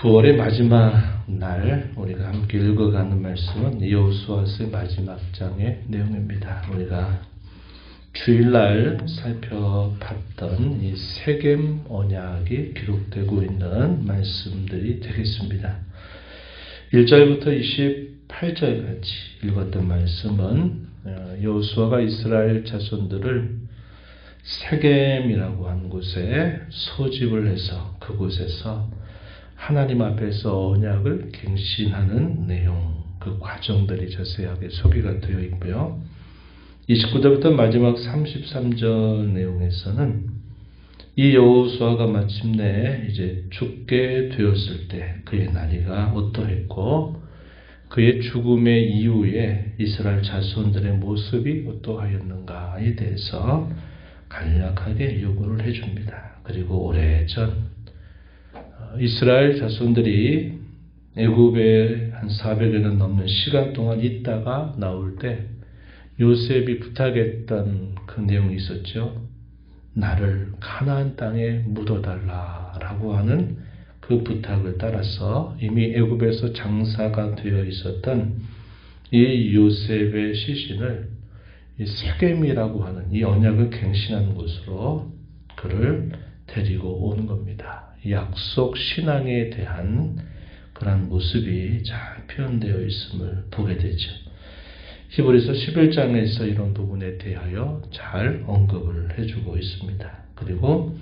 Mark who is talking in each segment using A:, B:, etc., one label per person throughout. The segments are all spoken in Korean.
A: 9월의 마지막 날 우리가 함께 읽어가는 말씀은 여호수아서의 마지막 장의 내용입니다. 우리가 주일날 살펴봤던 이 세겜 언약이 기록되고 있는 말씀들이 되겠습니다. 1절부터 28절까지 읽었던 말씀은 여호수아가 이스라엘 자손들을 세겜이라고 하는 곳에 소집을 해서 그곳에서 하나님 앞에서 언약을 갱신하는 내용, 그 과정들이 자세하게 소개가 되어 있고요. 29절부터 마지막 33절 내용에서는 이 여호수아가 마침내 이제 죽게 되었을 때 그의 나이가 어떠했고 그의 죽음의 이후에 이스라엘 자손들의 모습이 어떠하였는가에 대해서 간략하게 요구를 해줍니다. 그리고 오래전 이스라엘 자손들이 애굽에 한 400여년 넘는 시간 동안 있다가 나올 때 요셉이 부탁했던 그 내용이 있었죠. 나를 가나안 땅에 묻어달라라고 하는 그 부탁을 따라서 이미 애굽에서 장사가 되어 있었던 이 요셉의 시신을 이 세겜이라고 하는 이 언약을 갱신하는 곳으로 그를 데리고 오는 겁니다. 약속 신앙에 대한 그런 모습이 잘 표현되어 있음을 보게 되죠. 히브리서 11장에서 이런 부분에 대하여 잘 언급을 해주고 있습니다. 그리고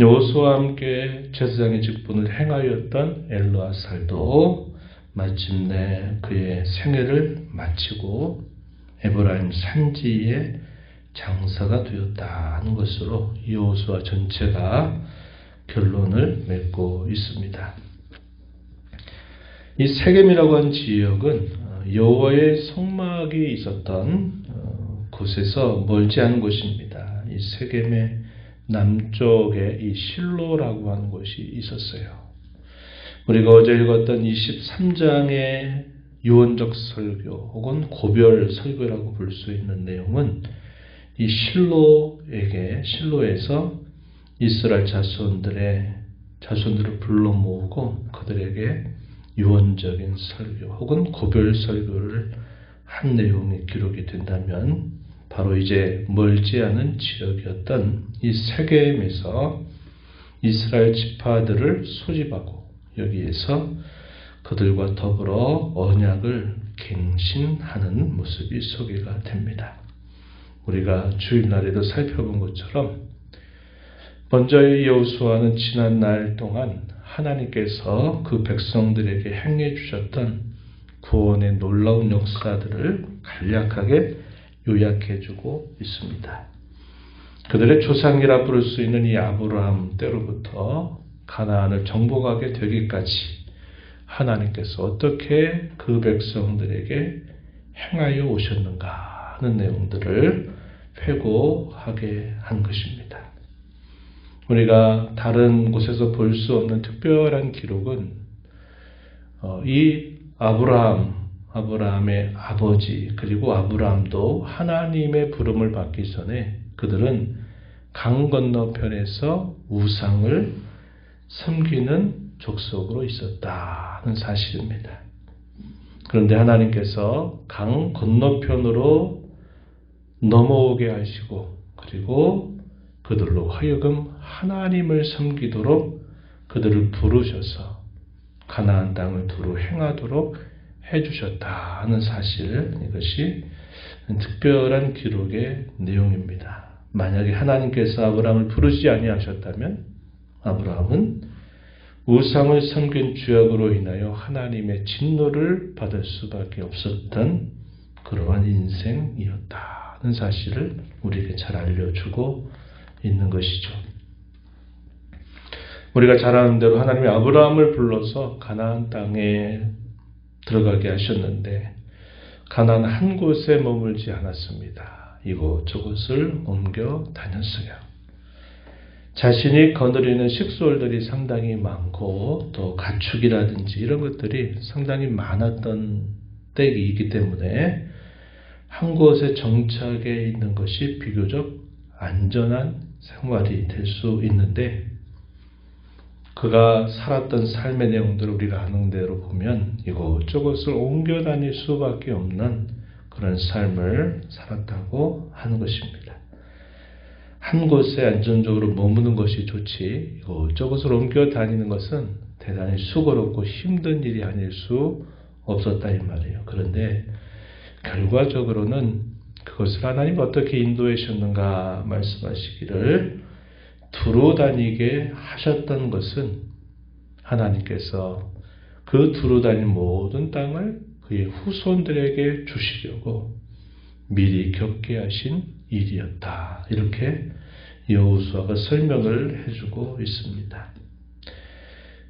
A: 여호수아와 함께 제사장의 직분을 행하였던 엘르아살도 마침내 그의 생애를 마치고 에브라임 산지에 장사가 되었다는 것으로 여호수아 전체가 결론을 맺고 있습니다. 이 세겜이라고 하는 지역은 여호와의 성막이 있었던 곳에서 멀지 않은 곳입니다. 이 세겜의 남쪽에 이 실로라고 하는 곳이 있었어요. 우리가 어제 읽었던 23장의 유언적 설교 혹은 고별 설교라고 볼 수 있는 내용은 이 실로에서 이스라엘 자손들을 불러 모으고 그들에게 유언적인 설교 혹은 고별 설교를 한 내용이 기록이 된다면 바로 이제 멀지 않은 지역이었던 이 세겜에서 이스라엘 지파들을 소집하고 여기에서 그들과 더불어 언약을 갱신하는 모습이 소개가 됩니다. 우리가 주일날에도 살펴본 것처럼 먼저 이 여호수아는 지난 날 동안 하나님께서 그 백성들에게 행해 주셨던 구원의 놀라운 역사들을 간략하게 요약해 주고 있습니다. 그들의 조상이라 부를 수 있는 이 아브라함 때로부터 가나안을 정복하게 되기까지 하나님께서 어떻게 그 백성들에게 행하여 오셨는가 하는 내용들을 회고하게 한 것입니다. 우리가 다른 곳에서 볼 수 없는 특별한 기록은 이 아브라함의 아버지 그리고 아브라함도 하나님의 부름을 받기 전에 그들은 강 건너편에서 우상을 섬기는 족속으로 있었다는 사실입니다. 그런데 하나님께서 강 건너편으로 넘어오게 하시고 그리고 그들로 하여금 하나님을 섬기도록 그들을 부르셔서 가나안 땅을 두루 행하도록 해주셨다는 사실, 이것이 특별한 기록의 내용입니다. 만약에 하나님께서 아브라함을 부르지 아니하셨다면 아브라함은 우상을 섬긴 죄악으로 인하여 하나님의 진노를 받을 수밖에 없었던 그러한 인생이었다는 사실을 우리에게 잘 알려주고 있는 것이죠. 우리가 잘 아는 대로 하나님이 아브라함을 불러서 가나안 땅에 들어가게 하셨는데 가나안 한 곳에 머물지 않았습니다. 이곳저곳을 옮겨 다녔어요. 자신이 거느리는 식솔들이 상당히 많고 또 가축이라든지 이런 것들이 상당히 많았던 때이기 때문에 한 곳에 정착해 있는 것이 비교적 안전한 생활이 될 수 있는데 그가 살았던 삶의 내용들을 우리가 아는 대로 보면 이곳저곳을 옮겨 다닐 수밖에 없는 그런 삶을 살았다고 하는 것입니다. 한 곳에 안정적으로 머무는 것이 좋지 이곳저곳을 옮겨 다니는 것은 대단히 수고롭고 힘든 일이 아닐 수 없었다 이 말이에요. 그런데 결과적으로는 그것을 하나님 어떻게 인도하셨는가 말씀하시기를 두루 다니게 하셨던 것은 하나님께서 그 두루 다닌 모든 땅을 그의 후손들에게 주시려고 미리 겪게 하신 일이었다. 이렇게 여호수아가 설명을 해주고 있습니다.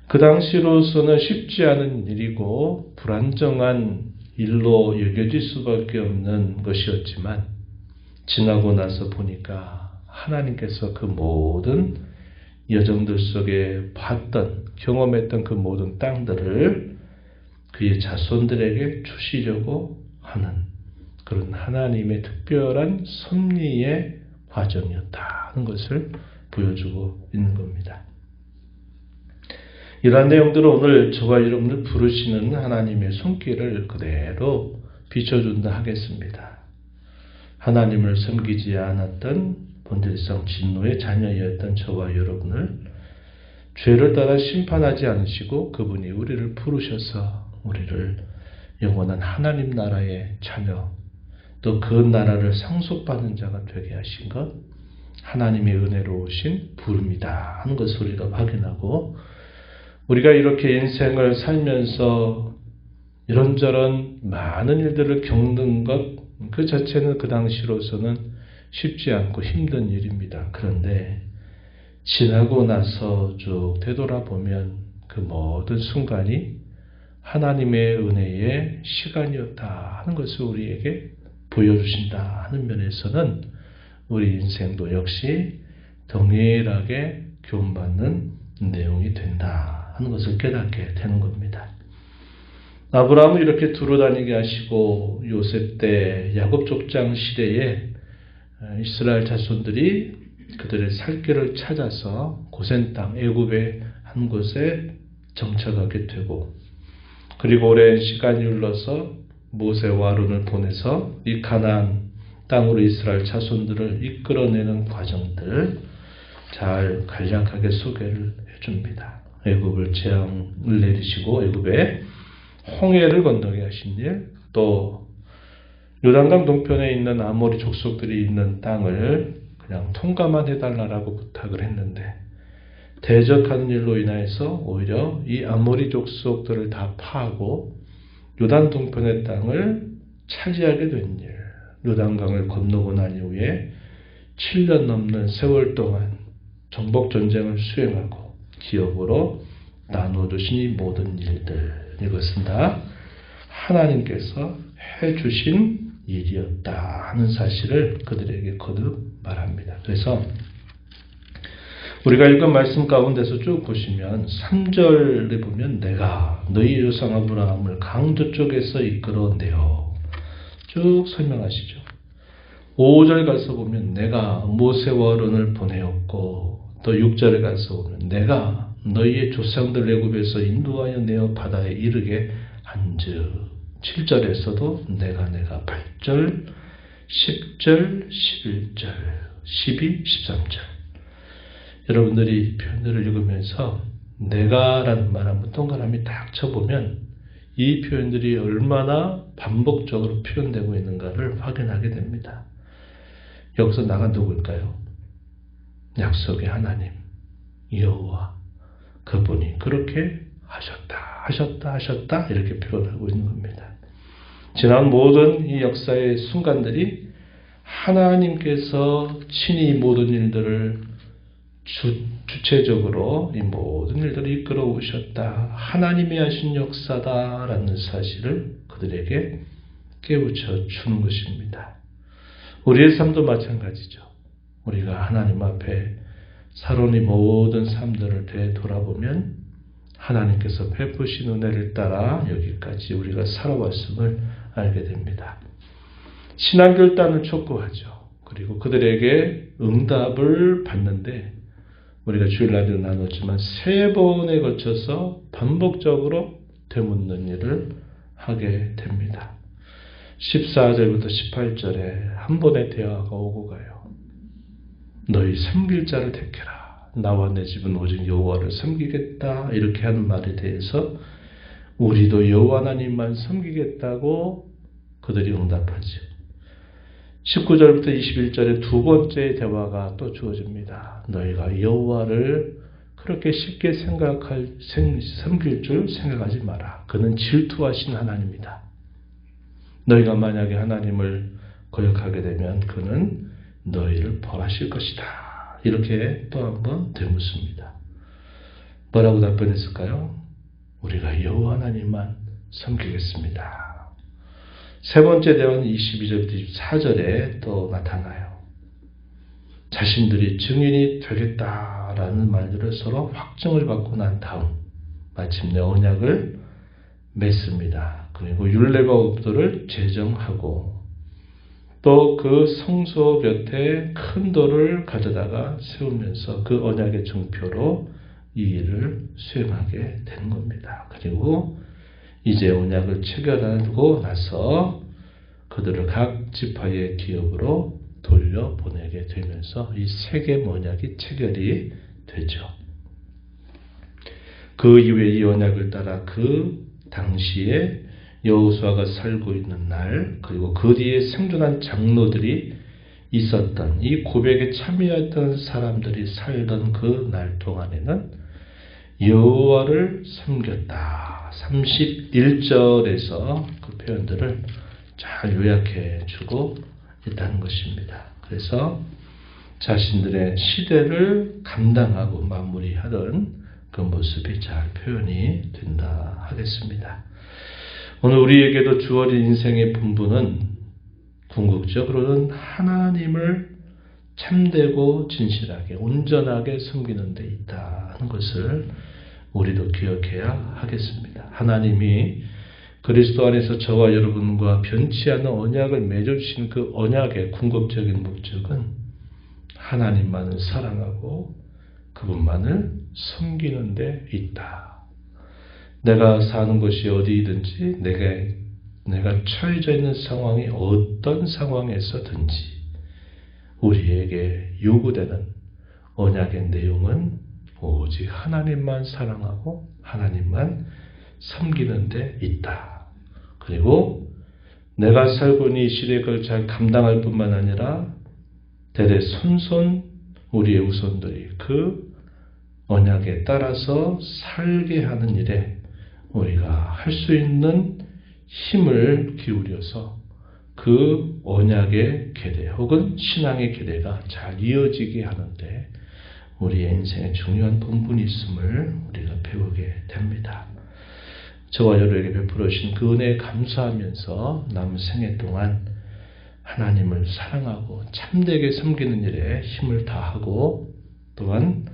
A: 그 당시로서는 쉽지 않은 일이고 불안정한 일로 여겨질 수밖에 없는 것이었지만 지나고 나서 보니까 하나님께서 그 모든 여정들 속에 봤던 경험했던 그 모든 땅들을 그의 자손들에게 주시려고 하는 그런 하나님의 특별한 섭리의 과정이었다 하는 것을 보여주고 있는 겁니다. 이러한 내용들은 오늘 저와 여러분을 부르시는 하나님의 손길을 그대로 비춰준다 하겠습니다. 하나님을 섬기지 않았던 본질상 진노의 자녀였던 저와 여러분을 죄를 따라 심판하지 않으시고 그분이 우리를 부르셔서 우리를 영원한 하나님 나라의 자녀 또 그 나라를 상속받는 자가 되게 하신 것 하나님의 은혜로 오신 부름이다 하는 것을 우리가 확인하고 우리가 이렇게 인생을 살면서 이런저런 많은 일들을 겪는 것 그 자체는 그 당시로서는 쉽지 않고 힘든 일입니다. 그런데 지나고 나서 쭉 되돌아보면 그 모든 순간이 하나님의 은혜의 시간이었다 하는 것을 우리에게 보여주신다 하는 면에서는 우리 인생도 역시 동일하게 교훈받는 내용이 된다 하는 것을 깨닫게 되는 겁니다. 아브라함을 이렇게 두루다니게 하시고 요셉 때 야곱 족장 시대에 이스라엘 자손들이 그들의 살 길을 찾아서 고센 땅 애굽의 한 곳에 정착하게 되고 그리고 오랜 시간이 흘러서 모세와 아론을 보내서 이 가나안 땅으로 이스라엘 자손들을 이끌어내는 과정들 잘 간략하게 소개를 해줍니다. 애굽을 재앙을 내리시고 애굽에 홍해를 건너게 하신 일, 또 요단강 동편에 있는 아모리 족속들이 있는 땅을 그냥 통과만 해달라고 부탁을 했는데 대적하는 일로 인해서 오히려 이 아모리 족속들을 다 파하고 요단 동편의 땅을 차지하게 된 일, 요단강을 건너고 난 이후에 7년 넘는 세월 동안 정복 전쟁을 수행하고 기업으로 나눠주신 이 모든 일들 이것은 다 하나님께서 해주신 일이었다 하는 사실을 그들에게 거듭 말합니다. 그래서 우리가 읽은 말씀 가운데서 쭉 보시면 3절에 보면 내가 너희 조상 아브라함을 강도 쪽에서 이끌어내어 쭉 설명하시죠. 5절 가서 보면 내가 모세와 아론을 보내었고 또 6절에 가서 보면 내가 너희의 조상들 애굽에서 인도하여 내어 바다에 이르게 한즉 7절에서도 내가 8절 10절 11절 12 13절 여러분들이 표현들을 읽으면서 내가라는 말 한번 동그라미 딱 쳐보면 이 표현들이 얼마나 반복적으로 표현되고 있는가를 확인하게 됩니다. 여기서 나가 누굴까요? 약속의 하나님 여호와 그분이 그렇게 하셨다 이렇게 표현하고 있는 겁니다. 지난 모든 이 역사의 순간들이 하나님께서 친히 모든 일들을 주체적으로 이 모든 일들을 이끌어 오셨다. 하나님이 하신 역사다라는 사실을 그들에게 깨우쳐 주는 것입니다. 우리의 삶도 마찬가지죠. 우리가 하나님 앞에 살아온 이 모든 삶들을 되돌아보면 하나님께서 베푸신 은혜를 따라 여기까지 우리가 살아왔음을 알게 됩니다. 신앙결단을 촉구하죠. 그리고 그들에게 응답을 받는데 우리가 주일날에도 나눴지만 3번에 걸쳐서 반복적으로 되묻는 일을 하게 됩니다. 14절부터 18절에 한 번의 대화가 오고 가요. 너희 섬길 자를 택해라. 나와 내 집은 오직 여호와를 섬기겠다. 이렇게 하는 말에 대해서 우리도 여호와 하나님만 섬기겠다고 그들이 응답하죠. 19절부터 21절에 두 번째 대화가 또 주어집니다. 너희가 여호와를 그렇게 쉽게 섬길 줄 생각하지 마라. 그는 질투하신 하나님이다. 너희가 만약에 하나님을 거역하게 되면 그는 너희를 벌하실 것이다. 이렇게 또 한번 되묻습니다. 뭐라고 답변했을까요? 우리가 여호와 하나님만 섬기겠습니다. 세 번째 대화는 22절부터 24절에 또 나타나요. 자신들이 증인이 되겠다라는 말들을 서로 확증을 받고 난 다음 마침내 언약을 맺습니다. 그리고 율례법도를 제정하고 또 그 성소 곁에 큰 돌을 가져다가 세우면서 그 언약의 증표로 이 일을 수행하게 된 겁니다. 그리고 이제 언약을 체결하고 나서 그들을 각 지파의 기업으로 돌려보내게 되면서 이 세겜 언약이 체결이 되죠. 그 이후에 이 언약을 따라 그 당시에 여호수아가 살고 있는 날 그리고 그 뒤에 생존한 장로들이 있었던 이 고백에 참여했던 사람들이 살던 그 날 동안에는 여호와를 섬겼다. 31절에서 그 표현들을 잘 요약해 주고 있다는 것입니다. 그래서 자신들의 시대를 감당하고 마무리하던 그 모습이 잘 표현이 된다 하겠습니다. 오늘 우리에게도 주어진 인생의 본분은 궁극적으로는 하나님을 참되고 진실하게 온전하게 섬기는 데 있다는 것을 우리도 기억해야 하겠습니다. 하나님이 그리스도 안에서 저와 여러분과 변치 않는 언약을 맺어주신 그 언약의 궁극적인 목적은 하나님만을 사랑하고 그분만을 섬기는 데 있다. 내가 사는 것이 어디든지 내가 처해져 있는 상황이 어떤 상황에서든지 우리에게 요구되는 언약의 내용은 오직 하나님만 사랑하고 하나님만 섬기는 데 있다. 그리고 내가 살고 있는 이 시대에 그걸 잘 감당할 뿐만 아니라 대대 손손 우리의 후손들이 그 언약에 따라서 살게 하는 일에 우리가 할 수 있는 힘을 기울여서 그 언약의 계대 혹은 신앙의 계대가 잘 이어지게 하는데 우리의 인생에 중요한 본분이 있음을 우리가 배우게 됩니다. 저와 여러에게 베풀어 주신 그 은혜에 감사하면서 남은 생애 동안 하나님을 사랑하고 참되게 섬기는 일에 힘을 다하고 또한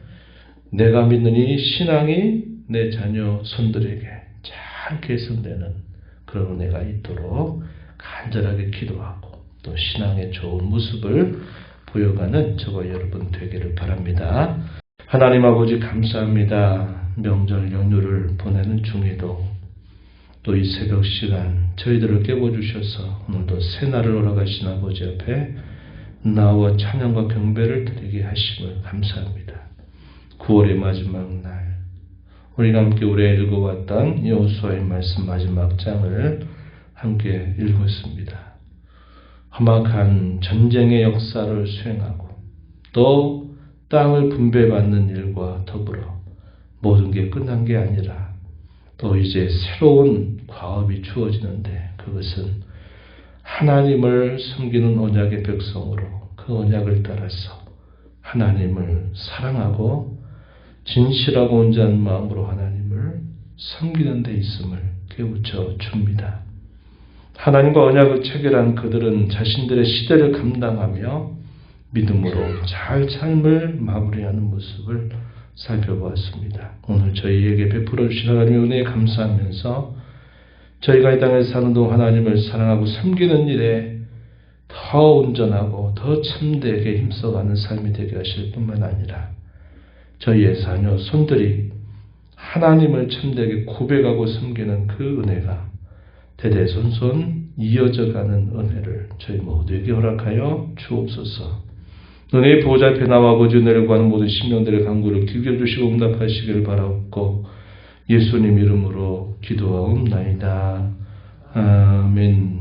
A: 내가 믿는 이 신앙이 내 자녀 손들에게 잘 개선되는 그런 은혜가 있도록 간절하게 기도하고 또 신앙의 좋은 모습을 보여가는 저와 여러분 되기를 바랍니다. 하나님 아버지 감사합니다. 명절 연휴를 보내는 중에도 또 이 새벽 시간 저희들을 깨워주셔서 오늘도 새날을 허락하신 아버지 앞에 나와 찬양과 경배를 드리게 하심을 감사합니다. 9월의 마지막 날 우리가 함께 오래 읽어왔던 여호수아의 말씀 마지막 장을 함께 읽었습니다. 험악한 전쟁의 역사를 수행하고 또 땅을 분배받는 일과 더불어 모든 게 끝난 게 아니라 또 이제 새로운 과업이 주어지는데 그것은 하나님을 섬기는 언약의 백성으로 그 언약을 따라서 하나님을 사랑하고 진실하고 온전한 마음으로 하나님을 섬기는 데 있음을 깨우쳐 줍니다. 하나님과 언약을 체결한 그들은 자신들의 시대를 감당하며 믿음으로 잘 삶을 마무리하는 모습을 살펴보았습니다. 오늘 저희에게 베풀어 주신 하나님의 은혜에 감사하면서 저희가 이 땅에 사는 동안 하나님을 사랑하고 섬기는 일에 더 온전하고 더 참되게 힘써가는 삶이 되게 하실 뿐만 아니라 저희의 자녀, 손들이 하나님을 참되게 고백하고 섬기는 그 은혜가 대대손손 이어져가는 은혜를 저희 모두에게 허락하여 주옵소서. 너의 보호자 앞에 나와 아버지 은혜를 구하는 모든 심령들의 간구를 귀겨 주시고 응답하시기를 바라옵고 예수님 이름으로 기도하옵나이다. 아멘.